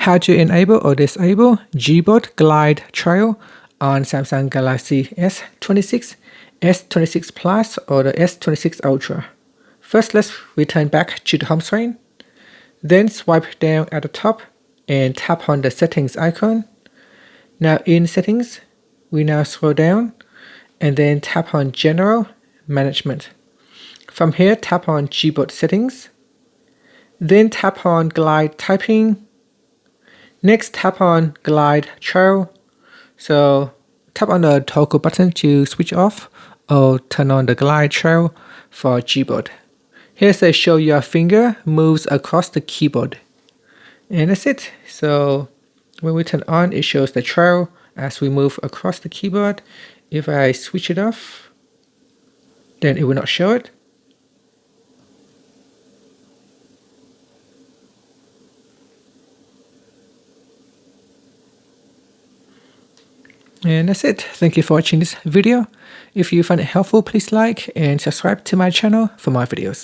how to enable or disable Gboard Glide Trail on Samsung Galaxy S26, S26 Plus or the S26 Ultra. First, let's return back to the home screen. Then swipe down at the top and tap on the settings icon. Now in settings, we now scroll down and then tap on General Management. From here, tap on Gboard Settings. Then tap on Glide Typing. Next, tap on Glide Trail. So tap on the toggle button to switch off or turn on the Glide Trail for Gboard. Here says show your finger moves across the keyboard. And that's it. So when we turn on, it shows the trail as we move across the keyboard. If I switch it off, then it will not show it. And that's it. Thank you for watching this video. If you find it helpful, please like and subscribe to my channel for more videos.